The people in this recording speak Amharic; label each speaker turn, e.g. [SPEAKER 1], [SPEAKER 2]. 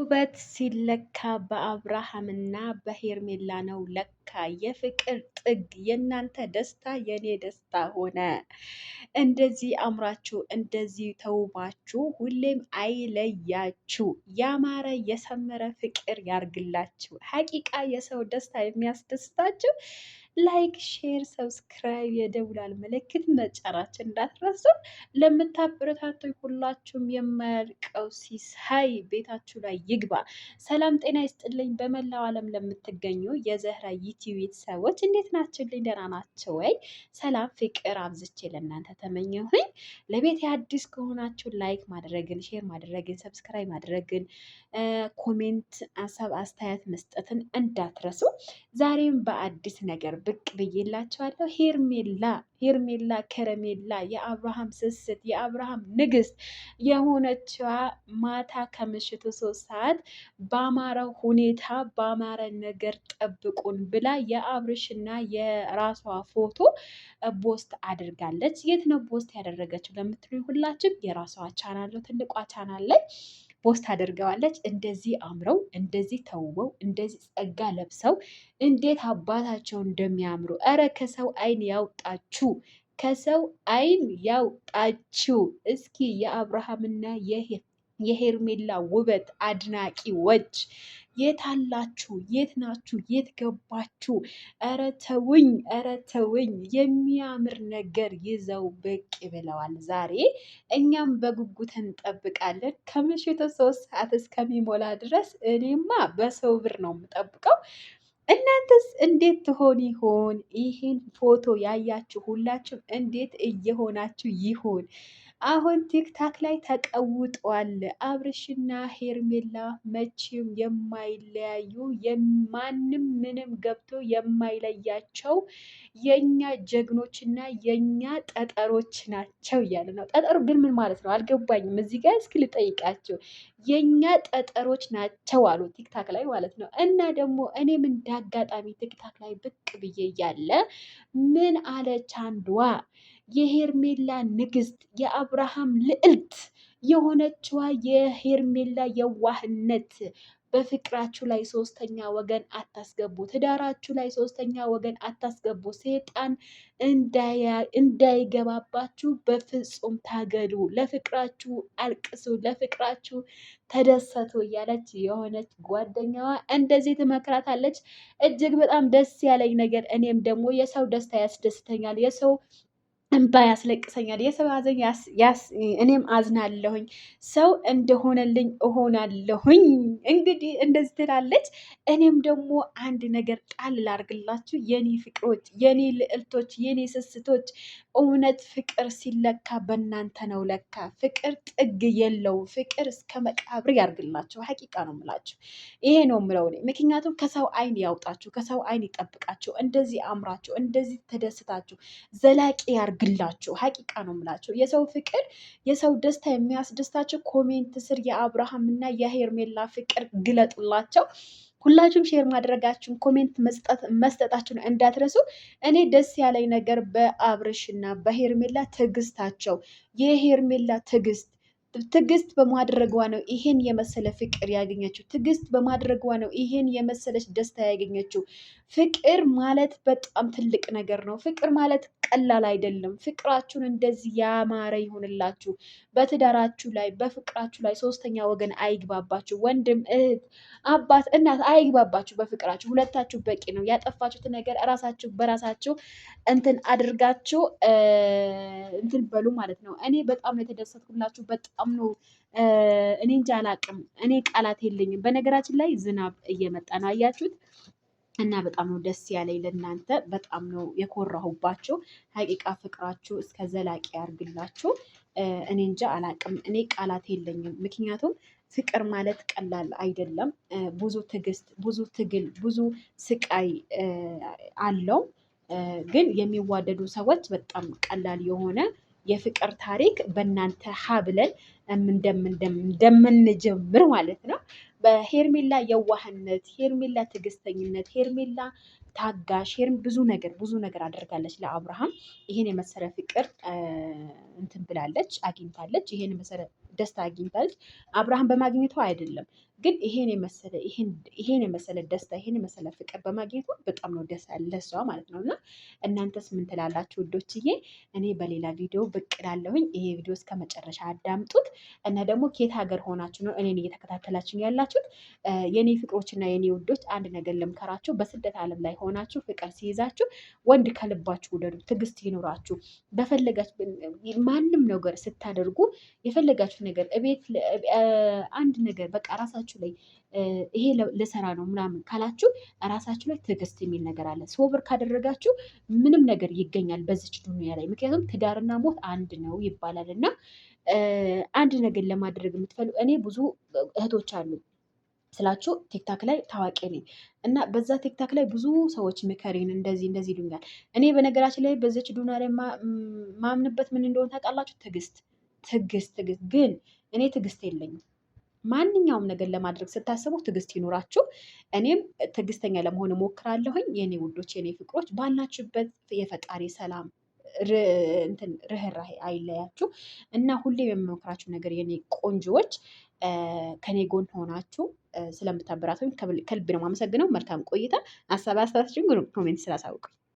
[SPEAKER 1] ውበት ሲለካ በአብርሃምና በሄርሜላ ነው ለካ። የፍቅር ጥግ የእናንተ ደስታ የኔ ደስታ ሆነ። እንደዚህ አምራችሁ እንደዚህ ተውባችሁ ሁሌም አይለያችሁ። ያማረ የሰመረ ፍቅር ያርግላችሁ። ሀቂቃ የሰው ደስታ የሚያስደስታችሁ ላይክ፣ ሼር፣ ሰብስክራይብ የደውላል ምልክት መጫናችን እንዳትረሱ። ለምታበረታቱኝ ሁላችሁም የማያልቀው ሲሳይ ቤታችሁ ላይ ይግባ። ሰላም ጤና ይስጥልኝ። በመላው ዓለም ለምትገኙ የዘህራ ዩቲዩብ ቤተሰቦች እንዴት ናችሁልኝ? ደህና ናቸው ወይ? ሰላም ፍቅር አብዝቼ ለእናንተ ተመኘሁኝ። ለቤት አዲስ ከሆናችሁ ላይክ ማድረግን፣ ሼር ማድረግን፣ ሰብስክራይብ ማድረግን፣ ኮሜንት፣ ሀሳብ አስተያየት መስጠትን እንዳትረሱ። ዛሬም በአዲስ ነገር ብቅ ብዬላችኋለሁ። ሄርሜላ ከረሜላ የአብርሃም ስስት የአብርሃም ንግስት የሆነችዋ ማታ ከምሽቱ 3 ሰዓት በአማረ ሁኔታ በአማረ ነገር ጠብቁን ብላ የአብርሽና የራሷ ፎቶ ፖስት አድርጋለች። የት ነው ፖስት ያደረገችው ለምትሉኝ ሁላችን የራሷ ቻናል ነው፣ ትልቋ ቻናል ላይ ፖስት አድርገዋለች። እንደዚህ አምረው እንደዚህ ተውበው እንደዚህ ጸጋ ለብሰው እንዴት አባታቸው እንደሚያምሩ! እረ ከሰው አይን ያውጣችሁ፣ ከሰው አይን ያውጣችሁ። እስኪ የአብርሃምና የሄርሜላ ውበት አድናቂዎች የት አላችሁ? የት ናችሁ? የት ገባችሁ? እረ ተውኝ፣ እረ ተውኝ። የሚያምር ነገር ይዘው ብቅ ብለዋል ዛሬ። እኛም በጉጉት እንጠብቃለን ከምሽቱ 3 ሰዓት እስከሚሞላ ድረስ። እኔማ በሰው ብር ነው የምጠብቀው። እናንተስ እንዴት ትሆን ይሆን? ይህን ፎቶ ያያችሁ ሁላችሁም እንዴት እየሆናችሁ ይሆን? አሁን ቲክታክ ላይ ተቀውጧል። አብርሽና ሄርሜላ መቼም የማይለያዩ ማንም ምንም ገብቶ የማይለያቸው የኛ ጀግኖችና የኛ ጠጠሮች ናቸው እያለ ነው። ጠጠሩ ግን ምን ማለት ነው አልገባኝም። እዚህ ጋር እስኪ ልጠይቃቸው። የኛ ጠጠሮች ናቸው አሉ ቲክታክ ላይ ማለት ነው። እና ደግሞ እኔም እንዳጋጣሚ ቲክታክ ላይ ብቅ ብዬ እያለ ምን አለች አንዷ የሄርሜላ ንግስት የአብርሃም ልዕልት የሆነችዋ የሄርሜላ የዋህነት በፍቅራችሁ ላይ 3ኛ ወገን አታስገቡ፣ ትዳራችሁ ላይ 3ኛ ወገን አታስገቡ፣ ሴጣን እንዳይገባባችሁ በፍጹም ታገዱ፣ ለፍቅራችሁ አልቅሱ፣ ለፍቅራችሁ ተደሰቱ እያለች የሆነች ጓደኛዋ እንደዚህ ትመክራታለች። እጅግ በጣም ደስ ያለኝ ነገር እኔም ደግሞ የሰው ደስታ ያስደስተኛል፣ የሰው እንባ ያስለቅሰኛል፣ የሰው ሐዘን እኔም አዝናለሁኝ፣ ሰው እንደሆነልኝ እሆናለሁኝ። እንግዲህ እንደዚህ ትላለች። እኔም ደግሞ አንድ ነገር ጣል ላርግላችሁ የኔ ፍቅሮች፣ የኔ ልዕልቶች፣ የኔ ስስቶች፣ እውነት ፍቅር ሲለካ በእናንተ ነው ለካ። ፍቅር ጥግ የለው፣ ፍቅር እስከ መቃብር ያርግላችሁ። ሀቂቃ ነው የምላችሁ፣ ይሄ ነው የምለው እኔ። ምክንያቱም ከሰው አይን ያውጣችሁ፣ ከሰው አይን ይጠብቃችሁ። እንደዚህ አምራችሁ እንደዚህ ተደስታችሁ ዘላቂ ያርግላችሁ። ሀቂቃ ነው የምላችሁ። የሰው ፍቅር የሰው ደስታ የሚያስደስታችሁ ኮሜንት ስር የአብርሃምና የሄርሜላ ፍቅር ግለጡላቸው። ሁላችሁም ሼር ማድረጋችሁን ኮሜንት መስጠታችሁን እንዳትረሱ። እኔ ደስ ያለኝ ነገር በአብርሽና በሄርሜላ ትዕግስታቸው፣ የሄርሜላ ትዕግስት በማድረጓ ነው ይሄን የመሰለ ፍቅር ያገኘችው። ትዕግስት በማድረጓ ነው ይሄን የመሰለች ደስታ ያገኘችው። ፍቅር ማለት በጣም ትልቅ ነገር ነው። ፍቅር ማለት ቀላል አይደለም። ፍቅራችሁን እንደዚህ ያማረ ይሆንላችሁ። በትዳራችሁ ላይ በፍቅራችሁ ላይ 3ኛ ወገን አይግባባችሁ። ወንድም፣ እህት፣ አባት፣ እናት አይግባባችሁ በፍቅራችሁ። ሁለታችሁ በቂ ነው። ያጠፋችሁት ነገር እራሳችሁ በራሳችሁ እንትን አድርጋችሁ እንትን በሉ ማለት ነው። እኔ በጣም ነው የተደሰትኩላችሁ። በጣም ነው እኔ እንጃ አላቅም። እኔ ቃላት የለኝም። በነገራችን ላይ ዝናብ እየመጣ ነው አያችሁት? እና በጣም ነው ደስ ያለኝ ለእናንተ። በጣም ነው የኮራሁባችሁ። ሀቂቃ ፍቅራችሁ እስከ ዘላቂ ያርግላችሁ። እኔ እንጃ አላቅም። እኔ ቃላት የለኝም። ምክንያቱም ፍቅር ማለት ቀላል አይደለም። ብዙ ትዕግስት፣ ብዙ ትግል፣ ብዙ ስቃይ አለው። ግን የሚዋደዱ ሰዎች በጣም ቀላል የሆነ የፍቅር ታሪክ በእናንተ ሀብለን እንደምንጀምር ማለት ነው። በሄርሜላ የዋህነት፣ ሄርሜላ ትዕግስተኝነት፣ ሄርሜላ ታጋሽ፣ ብዙ ነገር አድርጋለች ለአብርሃም። ይሄን የመሰለ ፍቅር እንትን ብላለች፣ አግኝታለች። ይሄን የመሰለ ደስታ አግኝታለች። አብርሃም በማግኘቱ አይደለም ግን ይሄን የመሰለ ደስታ ይሄን የመሰለ ፍቅር በማግኘቱ በጣም ነው ደስ ያለ ለሷ ማለት ነው። እና እናንተስ ምን ትላላችሁ ውዶችዬ? እኔ በሌላ ቪዲዮ ብቅ እላለሁኝ። ይሄ ቪዲዮ እስከ መጨረሻ አዳምጡት እና ደግሞ ከየት ሀገር ሆናችሁ ነው እኔን እየተከታተላችሁ ያላችሁት? የኔ ፍቅሮችና የኔ ውዶች አንድ ነገር ልምከራችሁ። በስደት ዓለም ላይ ሆናችሁ ፍቅር ሲይዛችሁ ወንድ ከልባችሁ ውደዱ፣ ትዕግስት ይኖራችሁ። በፈለጋችሁ ማንም ነገር ስታደርጉ የፈለጋችሁ ነገር እቤት አንድ ነገር በቃ ራሳችሁ ላይ ይሄ ልሰራ ነው ምናምን ካላችሁ ራሳችሁ ላይ ትዕግስት የሚል ነገር አለ። ሶብር ካደረጋችሁ ምንም ነገር ይገኛል በዚች ዱንያ ላይ። ምክንያቱም ትዳርና ሞት አንድ ነው ይባላል እና አንድ ነገር ለማድረግ የምትፈልጉ እኔ ብዙ እህቶች አሉ ስላችሁ ቲክታክ ላይ ታዋቂ ነኝ እና በዛ ቲክታክ ላይ ብዙ ሰዎች ምከሪን እንደዚህ እንደዚህ ይሉኛል። እኔ በነገራችን ላይ በዚች ዱንያ ላይ ማምንበት ምን እንደሆነ ታውቃላችሁ? ትዕግስት ግን እኔ ትዕግስት የለኝም። ማንኛውም ነገር ለማድረግ ስታስቡ ትዕግስት ይኑራችሁ። እኔም ትዕግስተኛ ለመሆን እሞክራለሁኝ። የኔ ውዶች፣ የኔ ፍቅሮች ባላችሁበት የፈጣሪ ሰላም ርህራሄ አይለያችሁ እና ሁሌም የምመክራችሁ ነገር የኔ ቆንጆዎች ከኔ ጎን ሆናችሁ ስለምታበራቱኝ ከልብ ነው የማመሰግነው። መልካም ቆይታ። ሀሳብ አስተያየታችሁን ኮሜንት ስላሳውቁኝ